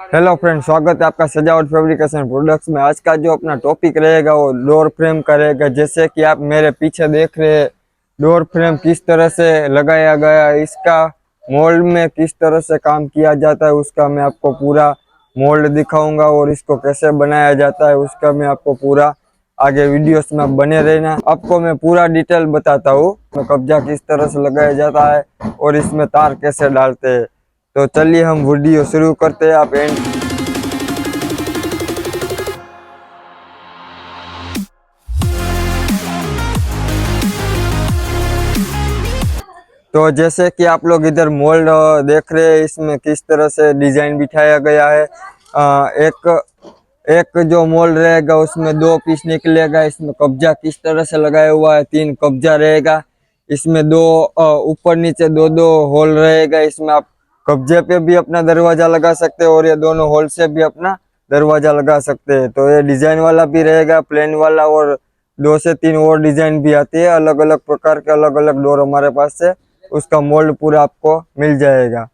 Hello friend, स्वागत है आपका सजावट फैब्रिकेशन प्रोडक्ट्स में। आज का जो अपना टॉपिक रहेगा वो डोर फ्रेम का रहेगा। जैसे कि आप मेरे पीछे देख रहे हैं, डोर फ्रेम किस तरह से लगाया गया है, इसका मोल्ड में किस तरह से काम किया जाता है, उसका मैं आपको पूरा मोल्ड दिखाऊंगा और इसको कैसे बनाया जाता है उसका मैं आपको पूरा आगे वीडियोस में बने रहना। आपको मैं पूरा डिटेल बताता हूँ, कब्जा किस तरह से लगाया जाता है और इसमें तार कैसे डालते हैं। तो चलिए हम वीडियो शुरू करते हैं। आप एंड तो जैसे कि आप लोग इधर मोल्ड देख रहे हैं, इसमें किस तरह से डिजाइन बिठाया गया है। एक एक जो मोल्ड रहेगा उसमें दो पीस निकलेगा। इसमें कब्जा किस तरह से लगाया हुआ है, तीन कब्जा रहेगा। इसमें दो ऊपर नीचे दो दो होल रहेगा। इसमें आप कब्जे पे भी अपना दरवाजा लगा सकते हैं और ये दोनों होल से भी अपना दरवाजा लगा सकते हैं। तो ये डिजाइन वाला भी रहेगा, प्लेन वाला, और दो से तीन और डिजाइन भी आती है। अलग अलग प्रकार के अलग अलग डोर हमारे पास से उसका मोल्ड पूरा आपको मिल जाएगा।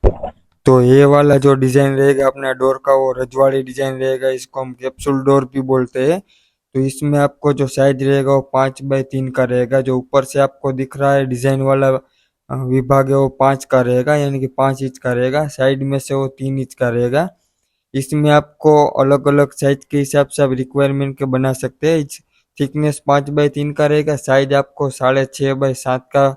तो ये वाला जो डिजाइन रहेगा अपना डोर का वो रजवाड़ी डिजाइन रहेगा। इसको हम कैप्सूल डोर भी बोलते हैं। तो इसमें आपको जो साइज रहेगा वो 5x3 का रहेगा। जो ऊपर से आपको दिख रहा है डिजाइन वाला विभाग है वो 5 का रहेगा, यानी कि 5 इंच का रहेगा। साइड में से वो 3 इंच का रहेगा। इसमें आपको अलग अलग साइज के हिसाब से आप रिक्वायरमेंट के बना सकते हैं। थिकनेस 5x3 का रहेगा। साइज आपको 6.5x7 का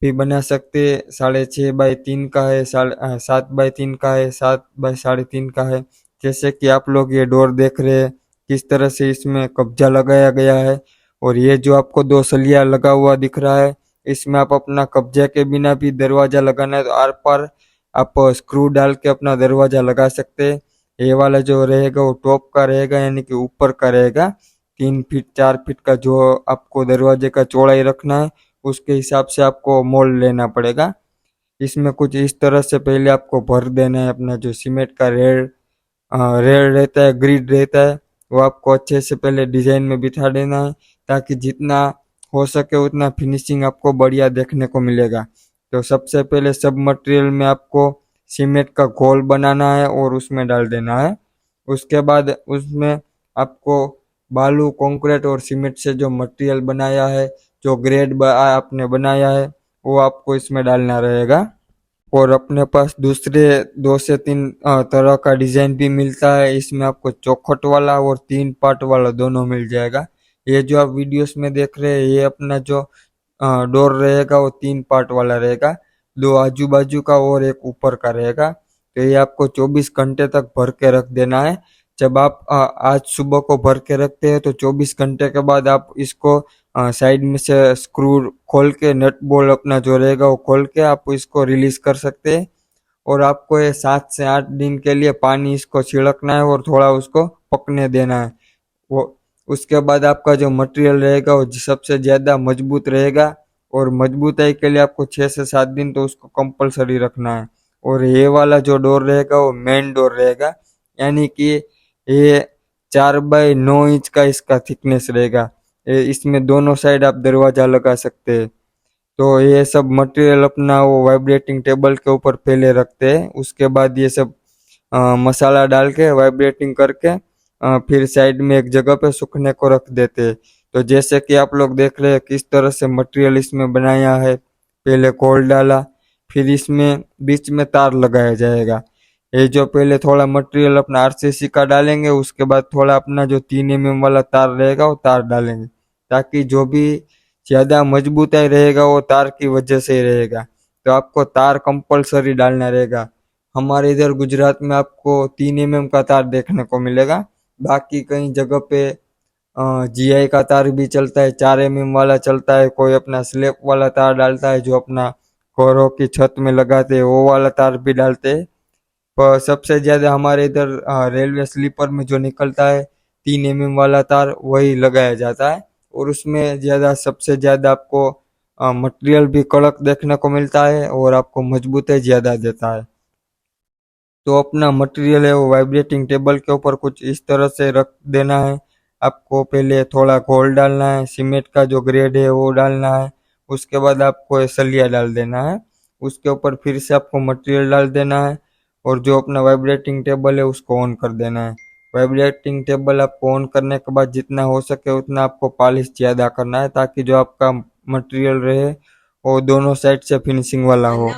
भी बना सकते हैं। 6.5x3 का है, 7x3 का है, 7x3.5 का है। जैसे कि आप लोग ये डोर देख रहे हैं किस तरह से इसमें कब्जा लगाया गया है। और ये जो आपको दो सलिया लगा हुआ दिख रहा है, इसमें आप अपना कब्जे के बिना भी दरवाजा लगाना है तो आर पार आप स्क्रू डाल के अपना दरवाजा लगा सकते हैं। ये वाला जो रहेगा वो टॉप का रहेगा, यानी कि ऊपर का रहेगा। 3 फीट 4 फीट का जो आपको दरवाजे का चौड़ाई रखना है उसके हिसाब से आपको मोल्ड लेना पड़ेगा। इसमें कुछ इस तरह से पहले आपको भर देना है। अपना जो सीमेंट का रेड रहता है, ग्रिड रहता है, वो आपको अच्छे से पहले डिजाइन में बिठा देना है, ताकि जितना हो सके उतना फिनिशिंग आपको बढ़िया देखने को मिलेगा। तो सबसे पहले सब मटेरियल में आपको सीमेंट का घोल बनाना है और उसमें डाल देना है। उसके बाद उसमें आपको बालू, कंक्रीट और सीमेंट से जो मटेरियल बनाया है, जो ग्रेड आपने बनाया है, वो आपको इसमें डालना रहेगा। और अपने पास दूसरे 2 से 3 तरह का डिजाइन भी मिलता है। इसमें आपको चौखट वाला और 3 पार्ट वाला दोनों मिल जाएगा। ये जो आप वीडियोस में देख रहे हैं, ये अपना जो डोर रहेगा वो 3 पार्ट वाला रहेगा। दो आजू बाजू का और एक ऊपर का रहेगा। तो ये आपको 24 घंटे तक भर के रख देना है। जब आप आज सुबह को भर के रखते हैं तो 24 घंटे के बाद आप इसको साइड में से स्क्रू खोल के, नट बोल्ट अपना जो रहेगा वो खोल के आप इसको रिलीज कर सकते हैं। और आपको ये 7 से 8 दिन के लिए पानी इसको छिड़कना है और थोड़ा उसको पकने देना है। वो उसके बाद आपका जो मटेरियल रहेगा वो सबसे ज़्यादा मजबूत रहेगा। और मजबूताई के लिए आपको 6 से 7 दिन तो उसको कंपलसरी रखना है। और ये वाला जो डोर रहेगा वो मेन डोर रहेगा, यानी कि ये 4x9 इंच का इसका थिकनेस रहेगा। इसमें दोनों साइड आप दरवाजा लगा सकते हैं। तो ये सब मटेरियल अपना वो वाइब्रेटिंग टेबल के ऊपर पहले रखते हैं। उसके बाद ये सब मसाला डाल के वाइब्रेटिंग करके फिर साइड में एक जगह पे सूखने को रख देते हैं। तो जैसे कि आप लोग देख रहे हैं किस तरह से मटेरियल इसमें बनाया है। पहले कोल डाला, फिर इसमें बीच में तार लगाया जाएगा। ये जो पहले थोड़ा मटेरियल अपना आरसीसी का डालेंगे, उसके बाद थोड़ा अपना जो 3 mm वाला तार रहेगा वो तार डालेंगे, ताकि जो भी ज्यादा मजबूताई रहेगा वो तार की वजह से ही रहेगा। तो आपको तार कंपलसरी डालना रहेगा। हमारे इधर गुजरात में आपको 3 mm का तार देखने को मिलेगा। बाकी कई जगह पे जीआई का तार भी चलता है, 4 mm वाला चलता है। कोई अपना स्लेब वाला तार डालता है, जो अपना घरों की छत में लगाते हैं वो वाला तार भी डालते हैं। पर सबसे ज्यादा हमारे इधर रेलवे स्लीपर में जो निकलता है 3 mm वाला तार, वही लगाया जाता है। और उसमें ज्यादा सबसे ज्यादा आपको मटेरियल भी कड़क देखने को मिलता है और आपको मजबूती ज्यादा देता है। तो अपना मटेरियल है वो वाइब्रेटिंग टेबल के ऊपर कुछ इस तरह से रख देना है। आपको पहले थोड़ा घोल डालना है, सीमेंट का जो ग्रेड है वो डालना है। उसके बाद आपको ये सलिया डाल देना है। उसके ऊपर फिर से आपको मटेरियल डाल देना है। और जो अपना वाइब्रेटिंग टेबल है उसको ऑन कर देना है। वाइब्रेटिंग टेबल आपको ऑन करने के बाद जितना हो सके उतना आपको पॉलिश ज़्यादा करना है, ताकि जो आपका मटेरियल रहे वो दोनों साइड से फिनिशिंग वाला हो।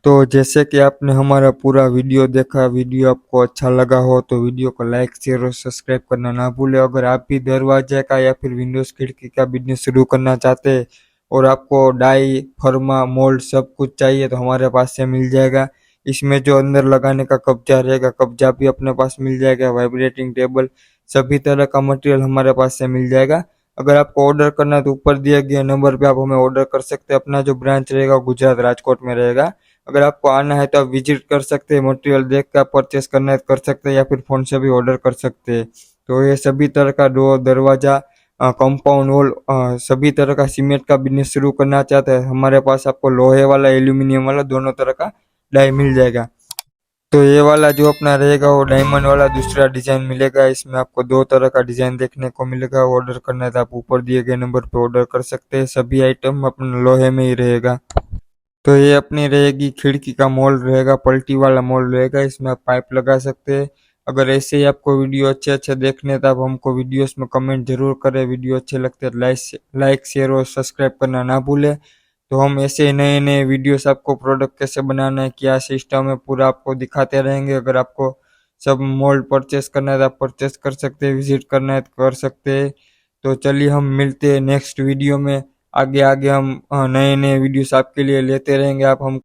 तो जैसे कि आपने हमारा पूरा वीडियो देखा, वीडियो आपको अच्छा लगा हो तो वीडियो को लाइक शेयर और सब्सक्राइब करना ना भूलें। अगर आप भी दरवाजे का या फिर विंडोज खिड़की का बिजनेस शुरू करना चाहते हैं और आपको डाई फर्मा मोल्ड सब कुछ चाहिए तो हमारे पास से मिल जाएगा। इसमें जो अंदर लगाने का कब्जा रहेगा, कब्जा भी अपने पास मिल जाएगा। वाइब्रेटिंग टेबल सभी तरह का मटेरियल हमारे पास से मिल जाएगा। अगर आपको ऑर्डर करना है तो ऊपर दिए गए नंबर पे आप हमें ऑर्डर कर सकते हैं। अपना जो ब्रांच रहेगा गुजरात राजकोट में रहेगा। अगर आपको आना है तो आप विजिट कर सकते हैं, मटेरियल देख कर परचेस करना है तो कर सकते हैं या फिर फ़ोन से भी ऑर्डर कर सकते हैं। तो ये सभी तरह का डोर दरवाज़ा कंपाउंड वॉल सभी तरह का सीमेंट का बिजनेस शुरू करना चाहते हैं, हमारे पास आपको लोहे वाला एल्यूमिनियम वाला दोनों तरह का डाई मिल जाएगा। तो ये वाला जो अपना रहेगा वो डायमंड वाला दूसरा डिजाइन मिलेगा। इसमें आपको दो तरह का डिजाइन देखने को मिलेगा। ऑर्डर करना है तो आप ऊपर दिए गए नंबर पर ऑर्डर कर सकते हैं। सभी आइटम अपने लोहे में ही रहेगा। तो ये अपनी रहेगी खिड़की का मोल्ड रहेगा, पलटी वाला मोल्ड रहेगा। इसमें आप पाइप लगा सकते हैं। अगर ऐसे ही आपको वीडियो अच्छे अच्छे देखने हैं तो आप हमको वीडियोस में कमेंट जरूर करें। वीडियो अच्छे लगते हैं लाइक शेयर और सब्सक्राइब करना ना भूलें। तो हम ऐसे नए नए वीडियोस आपको प्रोडक्ट कैसे बनाना है, क्या सिस्टम है, पूरा आपको दिखाते रहेंगे। अगर आपको सब मोल्ड परचेस करना है तो आप परचेस कर सकते हैं, विजिट करना है तो कर सकते हैं। तो चलिए हम मिलते हैं नेक्स्ट वीडियो में। आगे आगे हम नए नए वीडियोस आपके लिए लेते रहेंगे। आप हम